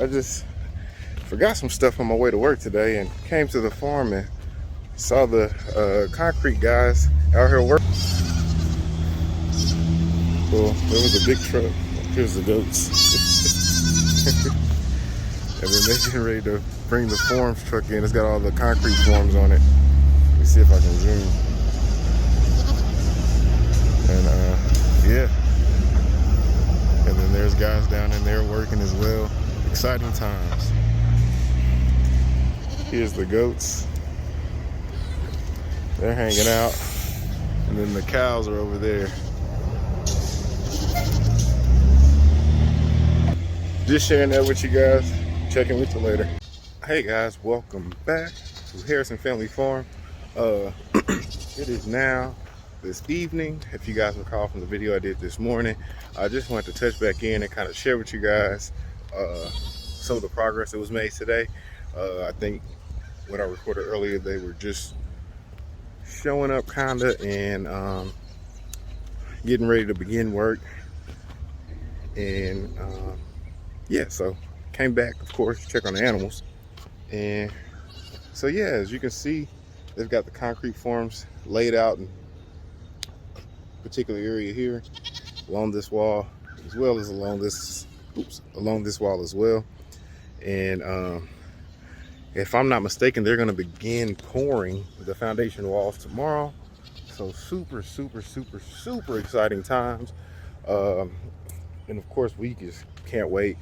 I just forgot some stuff on my way to work today and came to the farm and saw the concrete guys out here working. Well, there was a big truck. Here's the goats. And then they're getting ready to bring the forms truck in. It's got all the concrete forms on it. Let me see if I can zoom. And yeah. And then there's guys down in there working as well. Exciting times. Here's the goats. They're hanging out. And then the cows are over there. Just sharing that with you guys. Checking with you later. Hey guys, welcome back to Harrison Family Farm. It is now this evening. If you guys recall from the video I did this morning, I just wanted to touch back in and kind of share with you guys some of the progress that was made today. I think when I recorded earlier, they were just showing up kinda and getting ready to begin work. And yeah, so came back, of course, to check on the animals. And so yeah, as you can see, they've got the concrete forms laid out in a particular area here along this wall, as well as along this wall as well. And if I'm not mistaken, they're going to begin pouring the foundation walls tomorrow. So super exciting times. And of course, we just can't wait.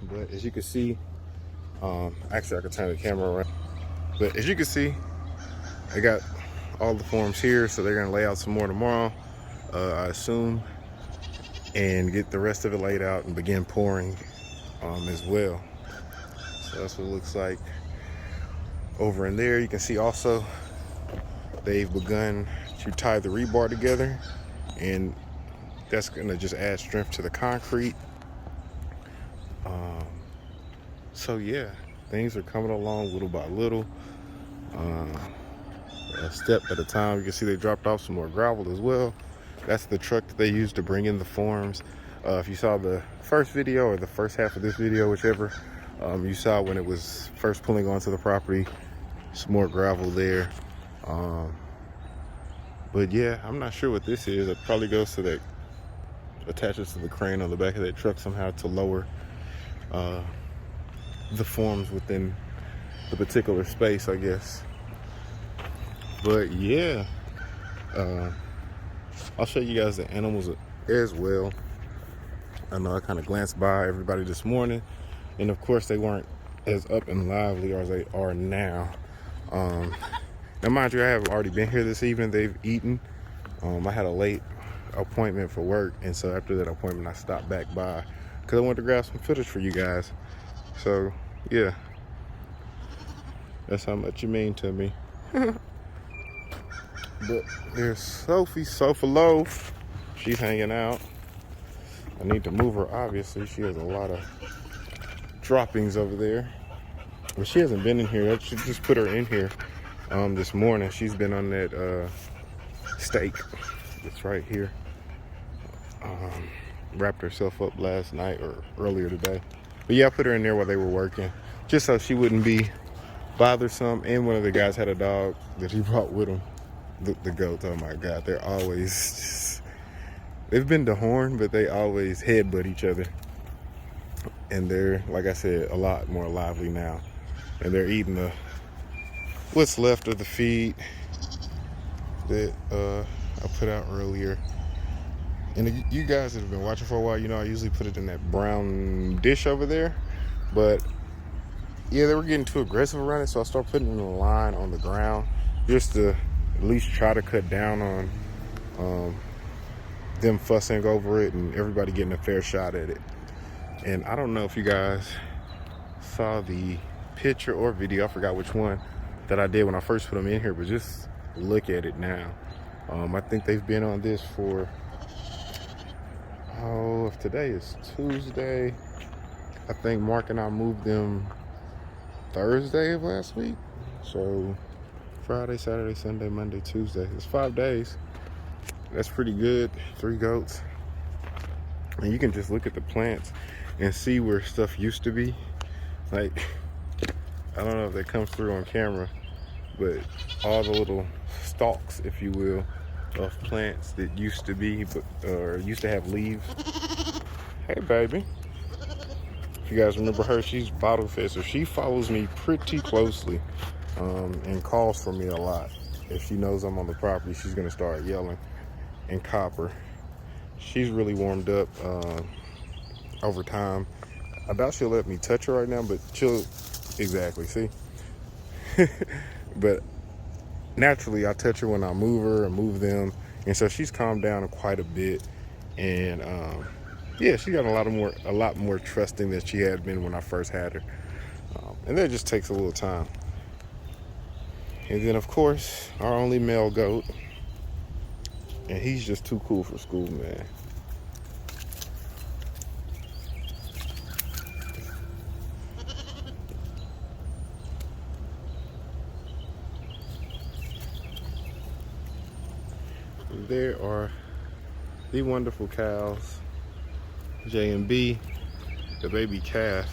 But as you can see, actually I could turn the camera around. But as you can see, I got all the forms here, so they're gonna lay out some more tomorrow, I assume, and get the rest of it laid out and begin pouring as well. So that's what it looks like over in there. You can see also they've begun to tie the rebar together, and that's gonna just add strength to the concrete. So yeah, things are coming along little by little, a step at a time. You can see they dropped off some more gravel as well. That's the truck that they used to bring in the forms. If you saw the first video or the first half of this video, whichever, you saw when it was first pulling onto the property, some more gravel there. But yeah, I'm not sure what this is. It probably goes to that, attaches to the crane on the back of that truck somehow to lower the forms within the particular space, I guess. But yeah, I'll show you guys the animals as well. I know I kind of glanced by everybody this morning, and of course they weren't as up and lively as they are now. Now mind you, I have already been here this evening. They've eaten. I had a late appointment for work, and so after that appointment I stopped back by because I wanted to grab some footage for you guys. So yeah, that's how much you mean to me. But there's Sofa Loaf. She's hanging out. I need to move her, obviously. She has a lot of droppings over there. But she hasn't been in here. I should just put her in here this morning. She's been on that stake that's right here. Wrapped herself up last night or earlier today. But yeah, I put her in there while they were working, just so she wouldn't be bothersome. And one of the guys had a dog that he brought with him. The goats, oh my God, they're always just, they've been to horn, but they always headbutt each other. And they're, like I said, a lot more lively now. And they're eating what's left of the feed that I put out earlier. And you guys that have been watching for a while, you know I usually put it in that brown dish over there. But yeah, they were getting too aggressive around it, so I started putting it in a line on the ground just to at least try to cut down on them fussing over it and everybody getting a fair shot at it. And I don't know if you guys saw the picture or video, I forgot which one, that I did when I first put them in here, but just look at it now. I think they've been on this for, if today is Tuesday, I think Mark and I moved them Thursday of last week. So Friday, Saturday, Sunday, Monday, Tuesday. It's 5 days. That's pretty good. 3 goats. And you can just look at the plants and see where stuff used to be. Like, I don't know if that comes through on camera, but all the little stalks, if you will, of plants that used to be, or used to have leaves. Hey, baby. If you guys remember her, she's bottle fed, so she follows me pretty closely, and calls for me a lot. If she knows I'm on the property, she's gonna start yelling. And Copper, she's really warmed up over time. I doubt she'll let me touch her right now, but exactly, see? But naturally, I touch her when I move her and move them, and so she's calmed down quite a bit. And yeah, she got a lot more trusting than she had been when I first had her. And that just takes a little time. And then, of course, our only male goat, and he's just too cool for school, man. There are the wonderful cows, J and B, the baby calf.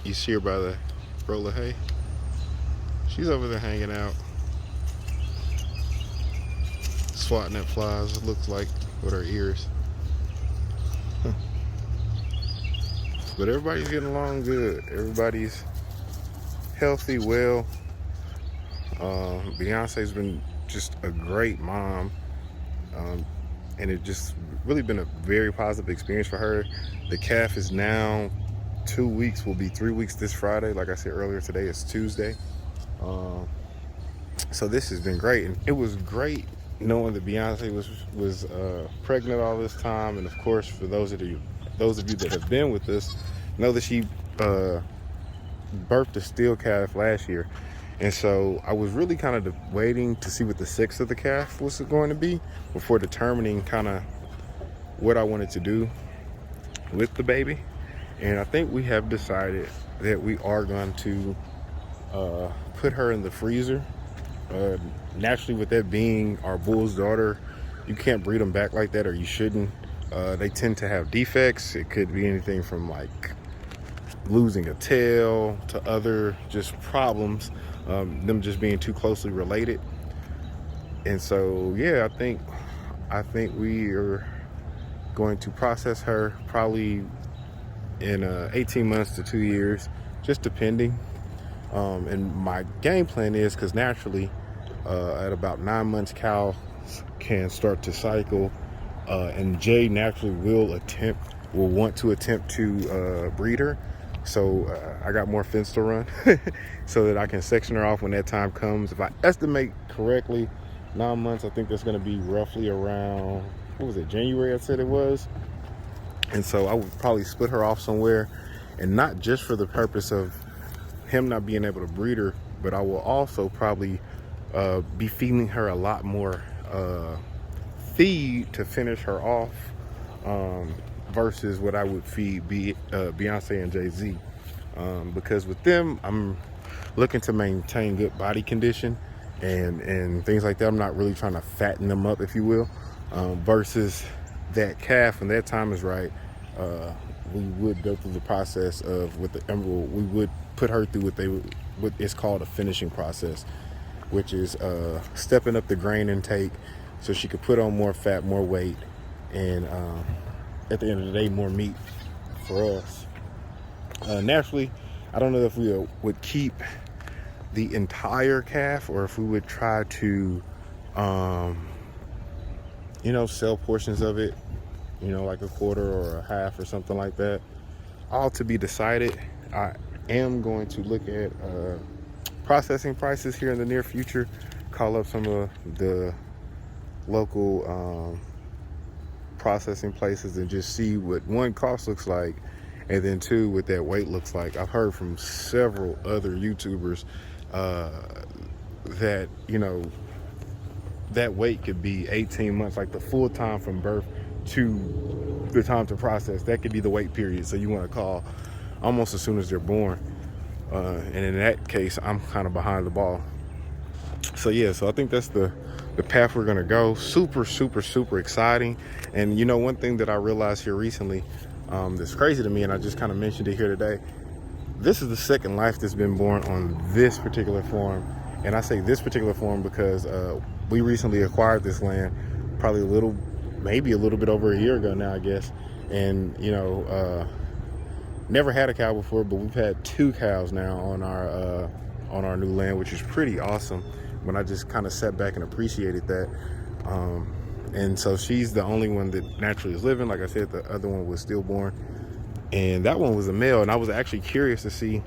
You see her by the roll of hay. She's over there hanging out, swatting at flies, it looks like, with her ears. But everybody's getting along good. Everybody's healthy, well. Beyonce's been just a great mom. And it just really been a very positive experience for her. The calf is now 2 weeks, will be 3 weeks this Friday. Like I said earlier, today is Tuesday. So this has been great, and it was great knowing that Beyonce was pregnant all this time. And of course, for those of you that have been with us, know that she birthed a steel calf last year. And so I was really kind of waiting to see what the sex of the calf was going to be before determining kind of what I wanted to do with the baby. And I think we have decided that we are going to put her in the freezer. Naturally, with that being our bull's daughter, you can't breed them back like that, or you shouldn't. They tend to have defects. It could be anything from like losing a tail to other just problems, them just being too closely related. And so yeah, I think we are going to process her probably in 18 months to 2 years, just depending. And my game plan is, because naturally at about 9 months cows can start to cycle, and Jay naturally will want to attempt to breed her. So I got more fence to run so that I can section her off when that time comes. If I estimate correctly, 9 months, I think that's going to be roughly around, what was it, January I said it was. And so I would probably split her off somewhere, and not just for the purpose of him not being able to breed her, but I will also probably be feeding her a lot more feed to finish her off, versus what I would feed Beyonce and Jay-Z, because with them I'm looking to maintain good body condition and things like that. I'm not really trying to fatten them up, if you will, versus that calf. When that time is right, we would go through the process of we would put her through what is called a finishing process, which is stepping up the grain intake so she could put on more fat, more weight, and at the end of the day, more meat for us. Naturally, I don't know if we would keep the entire calf, or if we would try to sell portions of it, like a quarter or a half or something like that. All to be decided. I am going to look at processing prices here in the near future, call up some of the local processing places, and just see what, one, cost looks like, and then two, what that weight looks like. I've heard from several other YouTubers that that weight could be 18 months, like the full time from birth to the time to process. That could be the wait period. So you want to call almost as soon as they're born. And in that case, I'm kind of behind the ball. So yeah, so I think that's the path we're gonna go. Super, super, super exciting. And one thing that I realized here recently, that's crazy to me, and I just kind of mentioned it here today. This is the second life that's been born on this particular farm. And I say this particular farm because we recently acquired this land probably maybe a little bit over a year ago now, I guess. And, you know, never had a cow before, but we've had 2 cows now on our new land, which is pretty awesome. When I just kind of sat back and appreciated that. And so she's the only one that naturally is living. Like I said, the other one was stillborn. And that one was a male, and I was actually curious to see,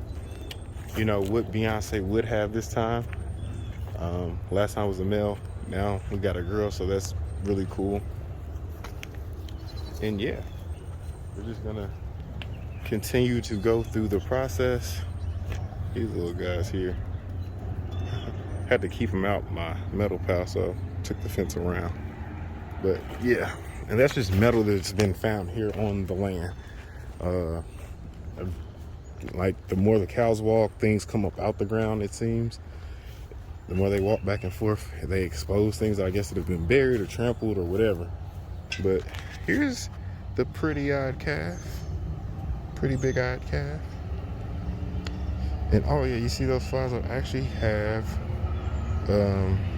you know, what Beyonce would have this time. Last time was a male, now we got a girl, so that's really cool. And yeah, we're just gonna continue to go through the process. These little guys here, had to keep them out my metal pal, so took the fence around. But yeah, and that's just metal that's been found here on the land. Like the more the cows walk, things come up out the ground, it seems. The more they walk back and forth, they expose things that I guess that have been buried or trampled or whatever. But here's the pretty-eyed calf. Pretty big-eyed calf. And oh yeah, you see those flies? I actually have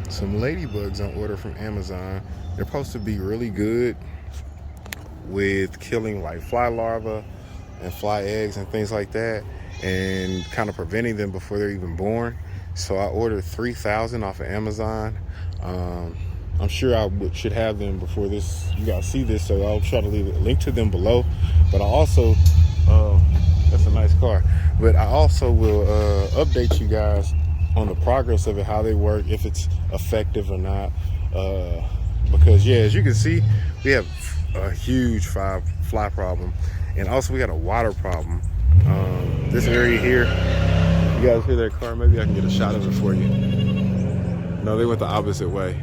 some ladybugs on order from Amazon. They're supposed to be really good with killing like fly larvae and fly eggs and things like that, and kind of preventing them before they're even born. So I ordered 3,000 off of Amazon. I'm sure I should have them before this, you guys see this, so I'll try to leave a link to them below. But I also, that's a nice car, but I also will update you guys on the progress of it, how they work, if it's effective or not. Because yeah, as you can see, we have a huge fly problem, and also we got a water problem. This area here, you guys hear that car? Maybe I can get a shot of it for you. No, they went the opposite way.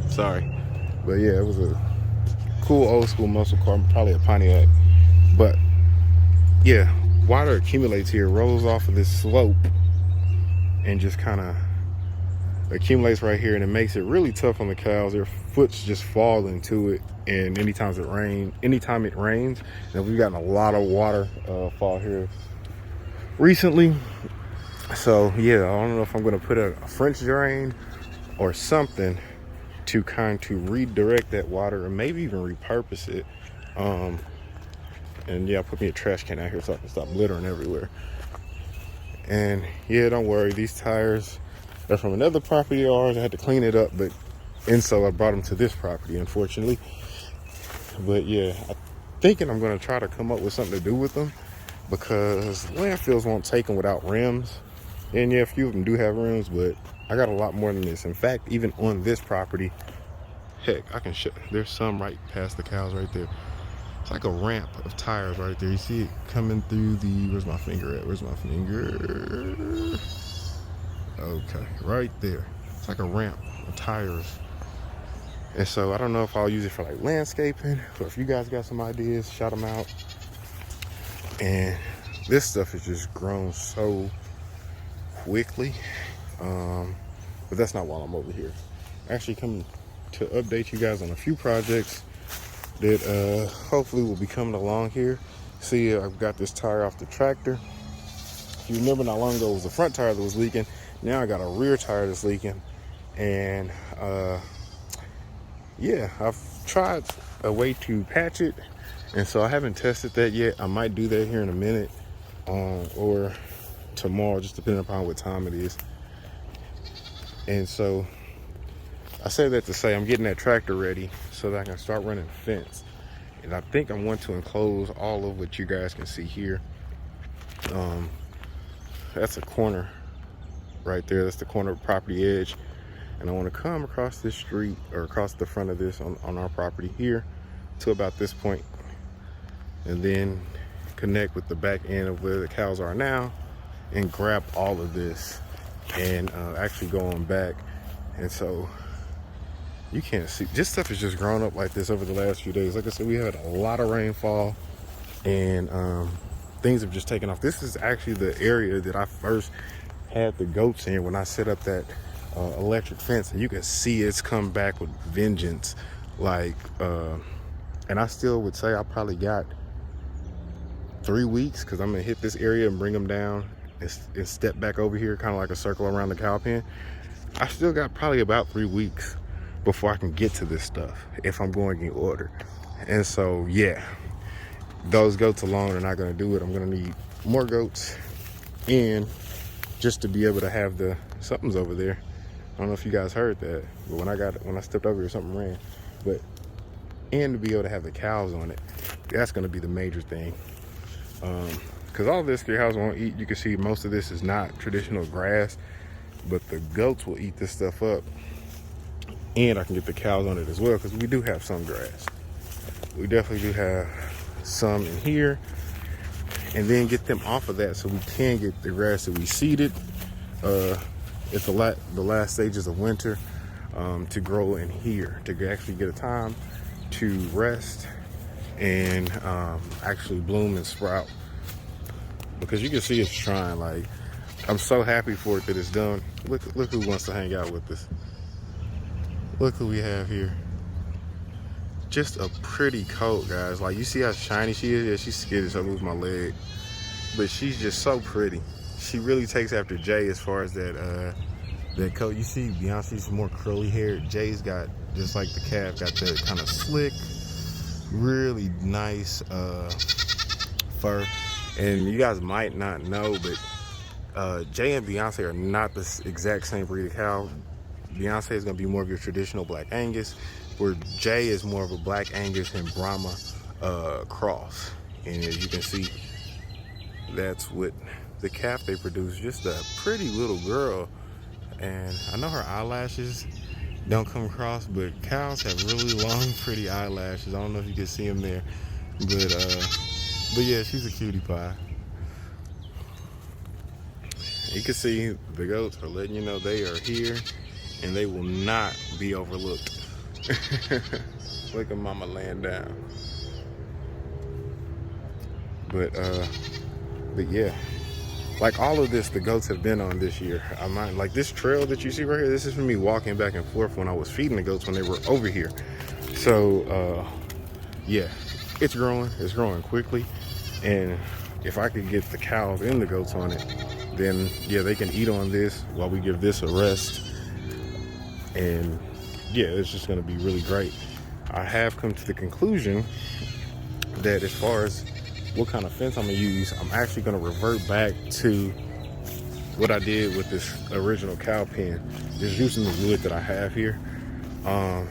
Sorry. But yeah, it was a cool old school muscle car, probably a Pontiac. But yeah, water accumulates here, rolls off of this slope, and just kind of accumulates right here, and it makes it really tough on the cows. Their foots just fall into it, and anytime it rains, and we've gotten a lot of water fall here recently. So yeah, I don't know if I'm going to put a French drain or something to kind of redirect that water, or maybe even repurpose it. And yeah, put me a trash can out here so I can stop littering everywhere. And yeah, don't worry, these tires are from another property of ours. I had to clean it up, and so I brought them to this property, unfortunately. But yeah, I'm thinking I'm going to try to come up with something to do with them, because landfills won't take them without rims. And yeah, a few of them do have rims, but I got a lot more than this. In fact, even on this property, heck, I can show, there's some right past the cows right there. It's like a ramp of tires right there. You see it coming through the, where's my finger at? Where's my finger? Okay, right there. It's like a ramp of tires. And so I don't know if I'll use it for like landscaping, but if you guys got some ideas, shout them out. And this stuff has just grown so quickly. But that's not while I'm over here. Actually coming to update you guys on a few projects that hopefully will be coming along here. See, I've got this tire off the tractor. If you remember, not long ago it was the front tire that was leaking. Now I got a rear tire that's leaking. And yeah, I've tried a way to patch it, and so I haven't tested that yet. I might do that here in a minute, or tomorrow, just depending upon what time it is. And so I say that to say I'm getting that tractor ready so that I can start running fence. And I think I want to enclose all of what you guys can see here. That's a corner right there. That's the corner of property edge. And I want to come across this street, or across the front of this on our property here to about this point, and then connect with the back end of where the cows are now, and grab all of this and actually go on back. And so you can't see, this stuff has just grown up like this over the last few days. Like I said, we had a lot of rainfall, and things have just taken off. This is actually the area that I first had the goats in when I set up that electric fence, and you can see it's come back with vengeance. Like and I still would say I probably got 3 weeks, because I'm gonna hit this area and bring them down and step back over here, kind of like a circle around the cow pen. I still got probably about 3 weeks before I can get to this stuff if I'm going in order. And so, yeah, those goats alone are not gonna do it. I'm gonna need more goats in just to be able to have something's over there. I don't know if you guys heard that, but when I stepped over here, something ran. But and to be able to have the cows on it, that's gonna be the major thing. Because all this your house won't eat. You can see most of this is not traditional grass, but the goats will eat this stuff up. And I can get the cows on it as well, because we do have some grass. We definitely do have some in here. And then get them off of that so we can get the grass that we seeded at the last stages of winter to grow in here, to actually get a time to rest and actually bloom and sprout. Because you can see it's trying. Like, I'm so happy for it that it's done. Look who wants to hang out with us. Look who we have here. Just a pretty coat, guys. Like, you see how shiny she is? Yeah, she's skittish. I lose my leg. But she's just so pretty. She really takes after Jay as far as that coat. You see Beyonce's more curly hair. Jay's got, just like the calf, got that kind of slick, really nice fur. And you guys might not know, but Jay and Beyonce are not the exact same breed of cow. Beyonce is going to be more of your traditional Black Angus, where Jay is more of a Black Angus and Brahma cross. And as you can see, that's what the calf they produce. Just a pretty little girl. And I know her eyelashes don't come across, but cows have really long, pretty eyelashes. I don't know if you can see them there, but yeah, she's a cutie pie. You can see the goats are letting you know they are here and they will not be overlooked. Look at mama laying down. But yeah, like all of this the goats have been on this year. I might, like this trail that you see right here, this is for me walking back and forth when I was feeding the goats when they were over here. So yeah, it's growing quickly. And if I could get the cows and the goats on it, then yeah, they can eat on this while we give this a rest. And yeah, it's just gonna be really great. I have come to the conclusion that as far as what kind of fence I'm gonna use, I'm actually gonna revert back to what I did with this original cow pen, just using the wood that I have here. And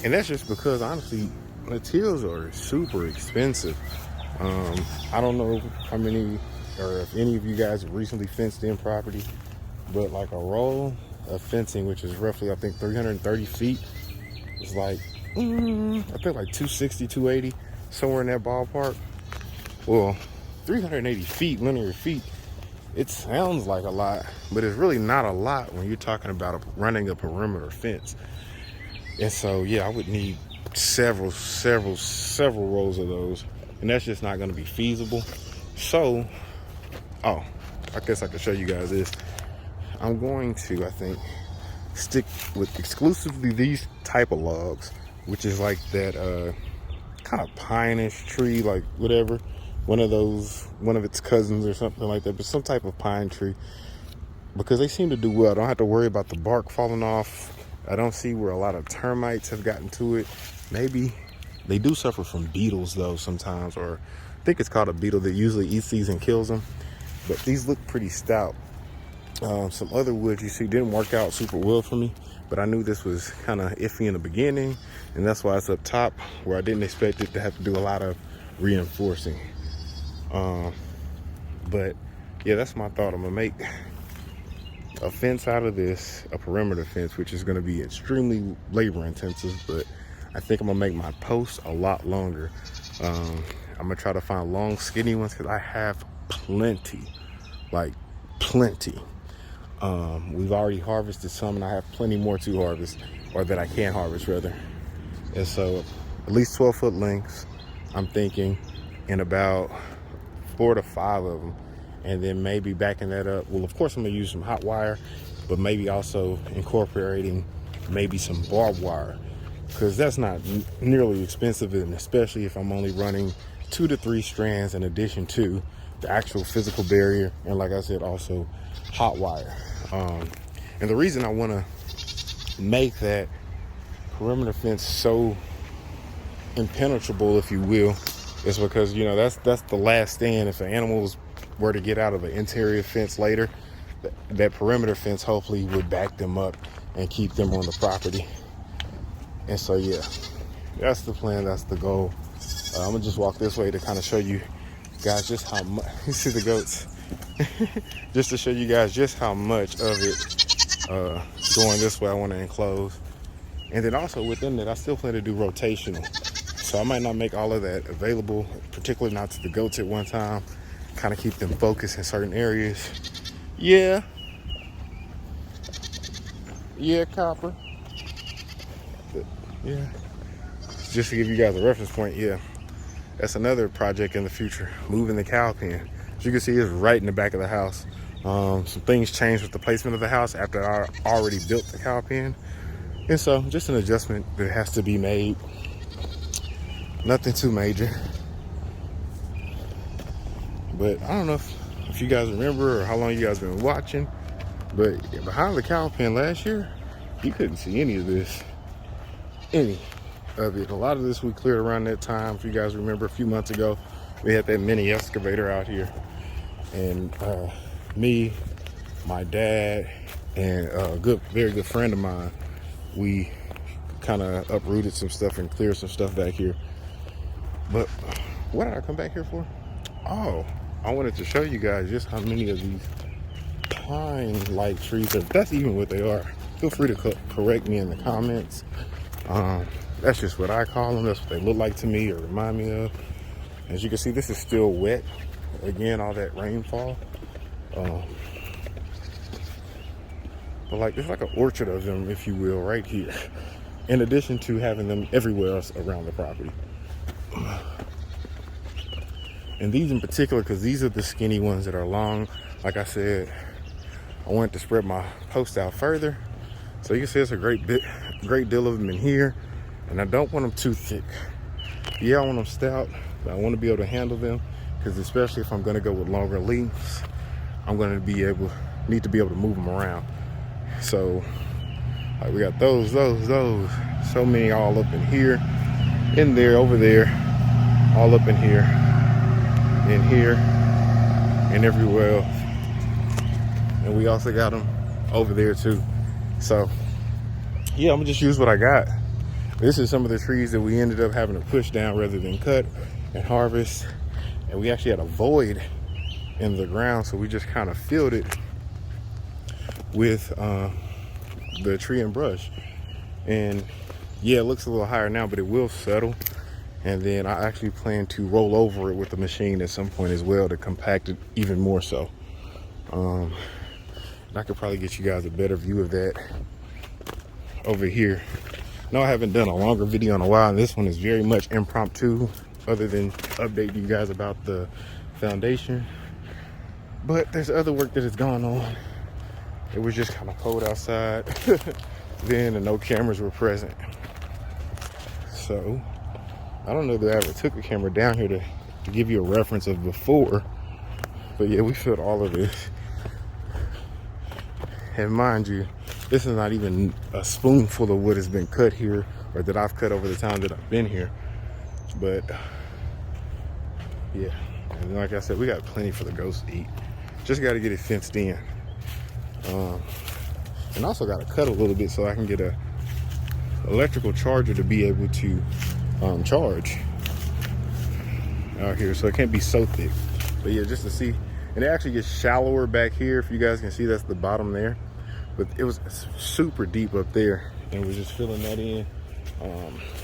that's just because honestly, materials are super expensive. I don't know how many or if any of you guys have recently fenced in property, but like a roll of fencing, which is roughly I think 330 feet, is like I think like 260, 280, somewhere in that ballpark. Well, 380 feet, linear feet, it sounds like a lot, but it's really not a lot when you're talking about running a perimeter fence. And so yeah, I would need several rolls of those, and that's just not going to be feasible. So I guess I could show you guys this. I'm going to, I think, stick with exclusively these type of logs, which is like that kind of pine-ish tree, like whatever, one of its cousins or something like that, but some type of pine tree, because they seem to do well. I don't have to worry about the bark falling off. I don't see where a lot of termites have gotten to it. Maybe they do suffer from beetles though sometimes, or I think it's called a beetle that usually eats these and kills them. But these look pretty stout. Some other wood you see didn't work out super well for me, but I knew this was kind of iffy in the beginning, and that's why it's up top, where I didn't expect it to have to do a lot of reinforcing. But yeah, that's my thought. I'm gonna make a fence out of this, a perimeter fence, which is gonna be extremely labor intensive, but I think I'm gonna make my posts a lot longer. I'm gonna try to find long skinny ones, because I have plenty, like plenty. We've already harvested some, and I have plenty more to harvest, or that I can harvest rather. And so at least 12-foot lengths, I'm thinking, and about 4 to 5 of them. And then maybe backing that up, well, of course I'm gonna use some hot wire, but maybe also incorporating maybe some barbed wire, because that's not nearly expensive, and especially if I'm only running 2 to 3 strands in addition to the actual physical barrier, and like I said, also hot wire. And the reason I want to make that perimeter fence so impenetrable, if you will, is because, you know, that's the last stand. If the animals were to get out of the interior fence later, that perimeter fence hopefully would back them up and keep them on the property. And so yeah, that's the plan, that's the goal. I'm gonna just walk this way to kind of show you guys just how much you see the goats. Just to show you guys just how much of it going this way I want to enclose. And then also within that, I still plan to do rotational. So I might not make all of that available, particularly not to the goats at one time. Kind of keep them focused in certain areas. Yeah, Copper. But yeah, just to give you guys a reference point, yeah, that's another project in the future, moving the cow pen. As you can see, it's right in the back of the house. Some things changed with the placement of the house after I already built the cow pen. And so just an adjustment that has to be made. Nothing too major. But I don't know if you guys remember or how long you guys been watching, but behind the cow pen last year, you couldn't see any of this. Any of it. A lot of this we cleared around that time. If you guys remember, a few months ago, we had that mini excavator out here. And me, my dad, and a very good friend of mine, we kind of uprooted some stuff and cleared some stuff back here. But what did I come back here for? Oh, I wanted to show you guys just how many of these pine-like trees are. That's even what they are. Feel free to correct me in the comments. That's just what I call them. That's what they look like to me or remind me of. As you can see, this is still wet. Again, all that rainfall. But like, it's like an orchard of them, if you will, right here. In addition to having them everywhere else around the property. And these in particular, because these are the skinny ones that are long. Like I said, I wanted to spread my post out further. So you can see there's a great deal of them in here. And I don't want them too thick. Yeah, I want them stout, but I want to be able to handle them. Because especially if I'm going to go with longer lengths, I'm going to need to be able to move them around. So like we got those. So many all up in here, in there, over there, all up in here, and everywhere else. And we also got them over there too. So yeah, I'm gonna just use what I got. This is some of the trees that we ended up having to push down rather than cut and harvest. And we actually had a void in the ground, so we just kind of filled it with the tree and brush. And yeah, it looks a little higher now, but it will settle. And then I actually plan to roll over it with the machine at some point as well to compact it even more so. And I could probably get you guys a better view of that over here. No, I haven't done a longer video in a while, and this one is very much impromptu, other than updating you guys about the foundation. But there's other work that has gone on. It was just kind of cold outside then, and no cameras were present. So I don't know that I ever took a camera down here to give you a reference of before. But yeah, we filled all of this. And mind you, this is not even a spoonful of what has been cut here or that I've cut over the time that I've been here. But yeah, and like I said, we got plenty for the goats to eat. Just got to get it fenced in. And also got to cut a little bit so I can get a electrical charger to be able to charge out here, so it can't be so thick. But yeah, just to see. And it actually gets shallower back here. If you guys can see, that's the bottom there. But it was super deep up there, and we're just filling that in.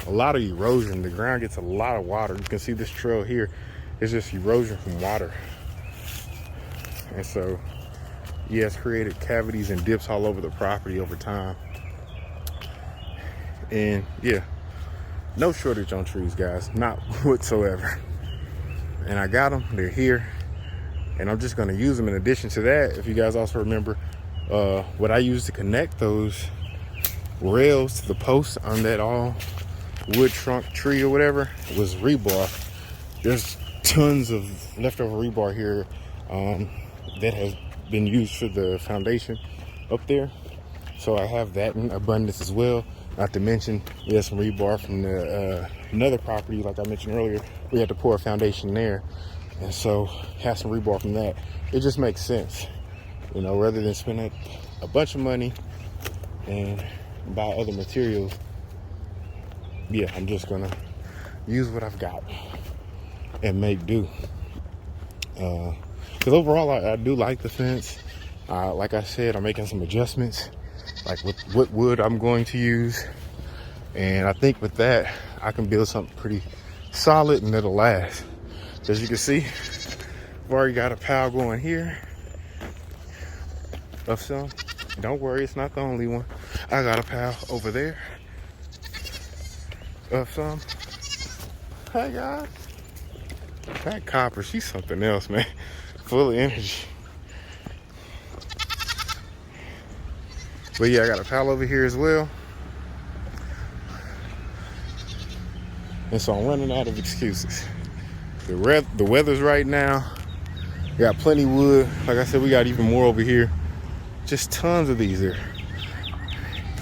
A lot of erosion. The ground gets a lot of water. You can see this trail here. It's just erosion from water. And so, yeah, it's created cavities and dips all over the property over time. And yeah, no shortage on trees, guys, not whatsoever. And I got them, they're here, and I'm just gonna use them. In addition to that, if you guys also remember, what I used to connect those rails to the posts on that all wood trunk tree or whatever was rebar. there's tons of leftover rebar here that has been used for the foundation up there. So I have that in abundance as well. Not to mention, we have some rebar from the another property, like I mentioned earlier. We had to pour a foundation there, and so have some rebar from that. It just makes sense, you know, rather than spending a bunch of money and buy other materials. Yeah, I'm just gonna use what I've got and make do. Because overall, I do like the fence. Like I said, I'm making some adjustments, like with what wood I'm going to use. And I think with that, I can build something pretty solid and it'll last. As you can see, I've already got a pile going here of some. Don't worry, it's not the only one. I got a pile over there of some. Hey guys. That copper, she's something else, man. Full of energy. But yeah, I got a pile over here as well. And so I'm running out of excuses. The weather's right now. We got plenty wood. Like I said, we got even more over here. Just tons of these here.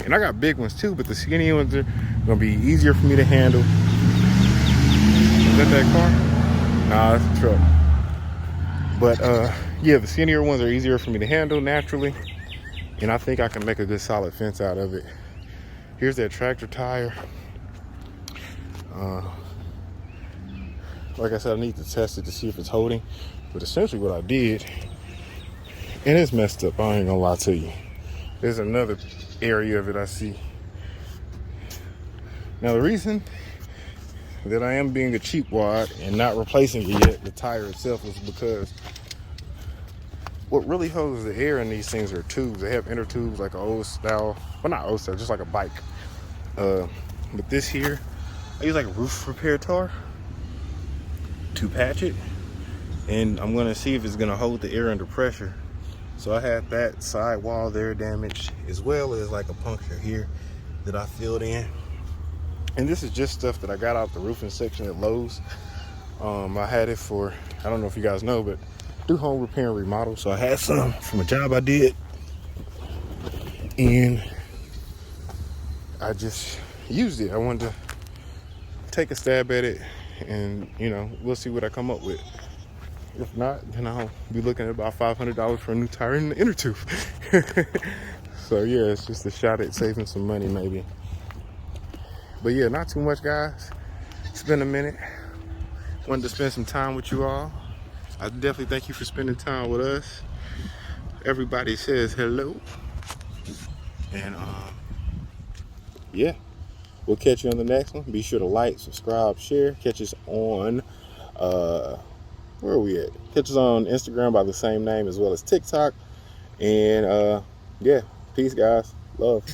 And I got big ones too, but the skinny ones are gonna be easier for me to handle. Is that car? Nah, that's a truck. But yeah, the skinnier ones are easier for me to handle naturally. And I think I can make a good solid fence out of it. Here's that tractor tire. Like I said, I need to test it to see if it's holding. But essentially what I did, and it's messed up, I ain't gonna lie to you. There's another area of it I see. Now the reason that I am being a cheapwad and not replacing it yet, the tire itself, is because what really holds the air in these things are tubes. They have inner tubes like an old style, well not old style, just like a bike. But this here, I use like a roof repair tar to patch it. And I'm gonna see if it's gonna hold the air under pressure. So I had that side wall there damaged, as well as like a puncture here that I filled in. And this is just stuff that I got out the roofing section at Lowe's. I had it for, I don't know if you guys know, but I do home repair and remodel. So I had some from a job I did. And I just used it. I wanted to take a stab at it and, you know, we'll see what I come up with. If not, then I'll be looking at about $500 for a new tire in the inner tube. So yeah, it's just a shot at saving some money maybe. But yeah, not too much, guys. It's been a minute. Wanted to spend some time with you all. I definitely thank you for spending time with us. Everybody says hello. And yeah, we'll catch you on the next one. Be sure to like, subscribe, share. Catch us on where are we at? Catch us on Instagram by the same name, as well as TikTok. And yeah, peace, guys. Love.